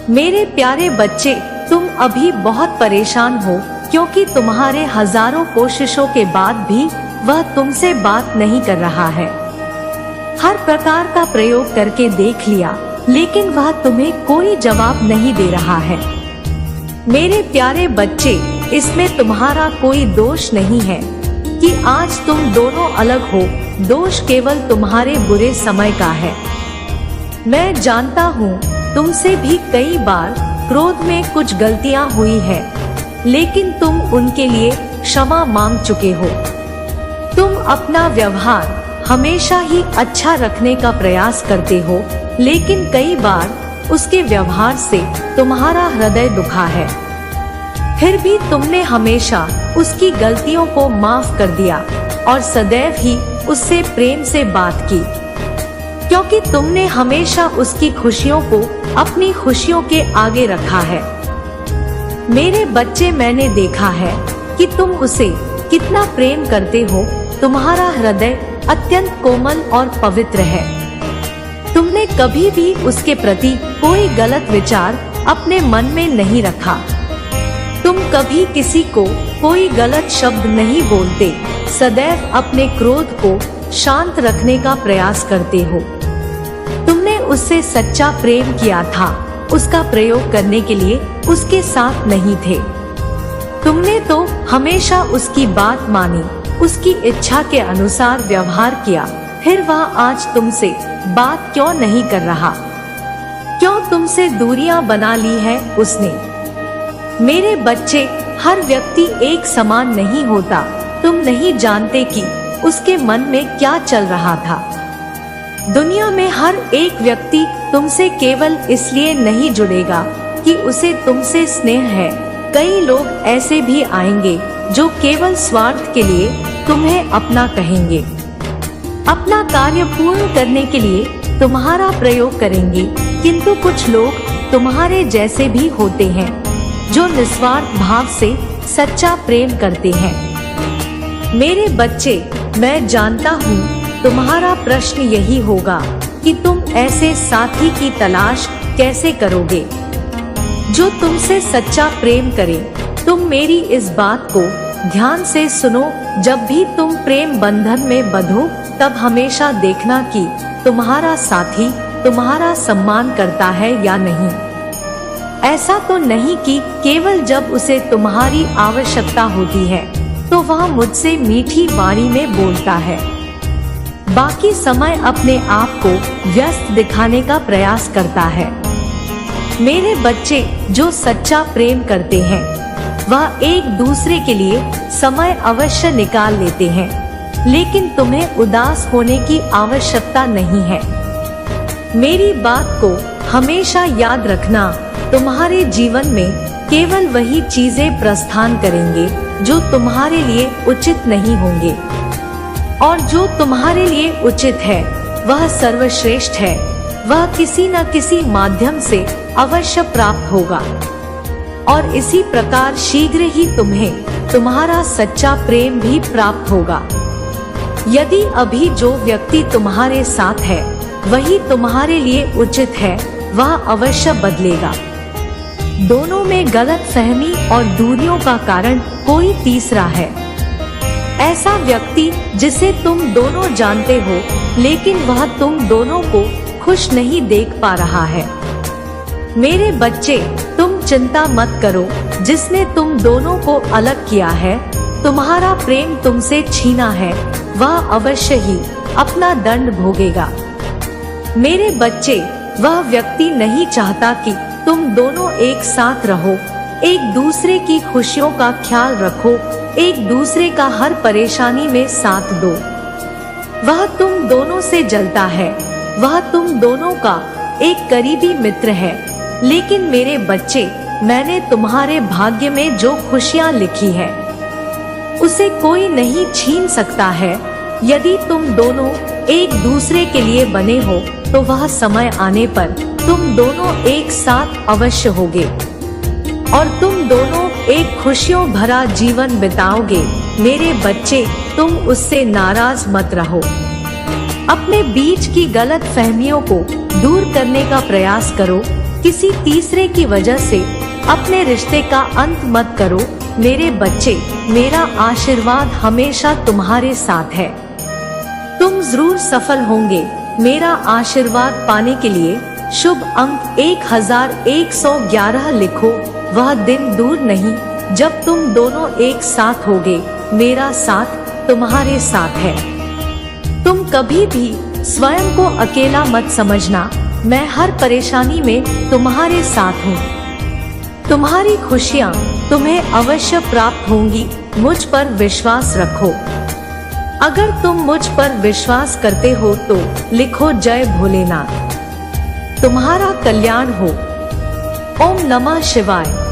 मेरे प्यारे बच्चे, तुम अभी बहुत परेशान हो क्योंकि तुम्हारे हजारों कोशिशों के बाद भी वह तुमसे बात नहीं कर रहा है। हर प्रकार का प्रयोग करके देख लिया, लेकिन वह तुम्हें कोई जवाब नहीं दे रहा है। मेरे प्यारे बच्चे, इसमें तुम्हारा कोई दोष नहीं है कि आज तुम दोनों अलग हो। दोष केवल तुम्हारे बुरे समय का है। मैं जानता हूँ तुमसे भी कई बार क्रोध में कुछ गलतियाँ हुई है, लेकिन तुम उनके लिए क्षमा मांग चुके हो। तुम अपना व्यवहार हमेशा ही अच्छा रखने का प्रयास करते हो, लेकिन कई बार उसके व्यवहार से तुम्हारा हृदय दुखा है। फिर भी तुमने हमेशा उसकी गलतियों को माफ कर दिया और सदैव ही उससे प्रेम से बात की, क्योंकि तुमने हमेशा उसकी खुशियों को अपनी खुशियों के आगे रखा है। मेरे बच्चे, मैंने देखा है कि तुम उसे कितना प्रेम करते हो। तुम्हारा हृदय अत्यंत कोमल और पवित्र है। तुमने कभी भी उसके प्रति कोई गलत विचार अपने मन में नहीं रखा। तुम कभी किसी को कोई गलत शब्द नहीं बोलते, सदैव अपने क्रोध को शांत रखने का प्रयास करते हो। तुमने उससे सच्चा प्रेम किया था, उसका प्रयोग करने के लिए उसके साथ नहीं थे। तुमने तो हमेशा उसकी बात मानी, उसकी इच्छा के अनुसार व्यवहार किया। फिर वह आज तुमसे बात क्यों नहीं कर रहा? क्यों तुमसे दूरियां बना ली है उसने? मेरे बच्चे, हर व्यक्ति एक समान नहीं होता। तुम नहीं जानते कि उसके मन में क्या चल रहा था। दुनिया में हर एक व्यक्ति तुमसे केवल इसलिए नहीं जुड़ेगा कि उसे तुमसे स्नेह है। कई लोग ऐसे भी आएंगे जो केवल स्वार्थ के लिए तुम्हें अपना कहेंगे, अपना कार्य पूर्ण करने के लिए तुम्हारा प्रयोग करेंगे। किंतु कुछ लोग तुम्हारे जैसे भी होते हैं जो निस्वार्थ भाव से सच्चा प्रेम करते हैं। मेरे बच्चे, मैं जानता हूँ तुम्हारा प्रश्न यही होगा कि तुम ऐसे साथी की तलाश कैसे करोगे जो तुमसे सच्चा प्रेम करे। तुम मेरी इस बात को ध्यान से सुनो। जब भी तुम प्रेम बंधन में बंधो, तब हमेशा देखना कि तुम्हारा साथी तुम्हारा सम्मान करता है या नहीं। ऐसा तो नहीं कि केवल जब उसे तुम्हारी आवश्यकता होती है तो वह मुझसे मीठी वाणी में बोलता है, बाकी समय अपने आप को व्यस्त दिखाने का प्रयास करता है। मेरे बच्चे, जो सच्चा प्रेम करते हैं वह एक दूसरे के लिए समय अवश्य निकाल लेते हैं, लेकिन तुम्हें उदास होने की आवश्यकता नहीं है। मेरी बात को हमेशा याद रखना। तुम्हारे जीवन में केवल वही चीजें प्रस्थान करेंगे जो तुम्हारे लिए उचित नहीं होंगे, और जो तुम्हारे लिए उचित है वह सर्वश्रेष्ठ है। वह किसी न किसी माध्यम से अवश्य प्राप्त होगा, और इसी प्रकार शीघ्र ही तुम्हें तुम्हारा सच्चा प्रेम भी प्राप्त होगा। यदि अभी जो व्यक्ति तुम्हारे साथ है वही तुम्हारे लिए उचित है, वह अवश्य बदलेगा। दोनों में गलतफहमी और दूरियों का कारण कोई तीसरा है। ऐसा व्यक्ति जिसे तुम दोनों जानते हो, लेकिन वह तुम दोनों को खुश नहीं देख पा रहा है। मेरे बच्चे, तुम चिंता मत करो। जिसने तुम दोनों को अलग किया है, तुम्हारा प्रेम तुमसे छीना है, वह अवश्य ही अपना दंड भोगेगा। मेरे बच्चे, वह व्यक्ति नहीं चाहता कि तुम दोनों एक साथ रहो। एक दूसरे की खुशियों का ख्याल रखो, एक दूसरे का हर परेशानी में साथ दो। वह तुम दोनों से जलता है, वह तुम दोनों का एक करीबी मित्र है। लेकिन मेरे बच्चे, मैंने तुम्हारे भाग्य में जो खुशियाँ लिखी है उसे कोई नहीं छीन सकता है। यदि तुम दोनों एक दूसरे के लिए बने हो तो वह समय आने पर तुम दोनों एक साथ अवश्य होगे, और तुम दोनों एक खुशियों भरा जीवन बिताओगे। मेरे बच्चे, तुम उससे नाराज मत रहो। अपने बीच की गलत फहमियों को दूर करने का प्रयास करो, किसी तीसरे की वजह से अपने रिश्ते का अंत मत करो। मेरे बच्चे, मेरा आशीर्वाद हमेशा तुम्हारे साथ है। तुम जरूर सफल होंगे। मेरा आशीर्वाद पाने के लिए शुभ अंक 1111 लिखो। वह दिन दूर नहीं जब तुम दोनों एक साथ होगे। मेरा साथ तुम्हारे साथ है। तुम कभी भी स्वयं को अकेला मत समझना। मैं हर परेशानी में तुम्हारे साथ हूँ। तुम्हारी खुशियाँ तुम्हें अवश्य प्राप्त होंगी। मुझ पर विश्वास रखो। अगर तुम मुझ पर विश्वास करते हो तो लिखो जय भोलेनाथ। तुम्हारा कल्याण हो। ओम नमः शिवाय।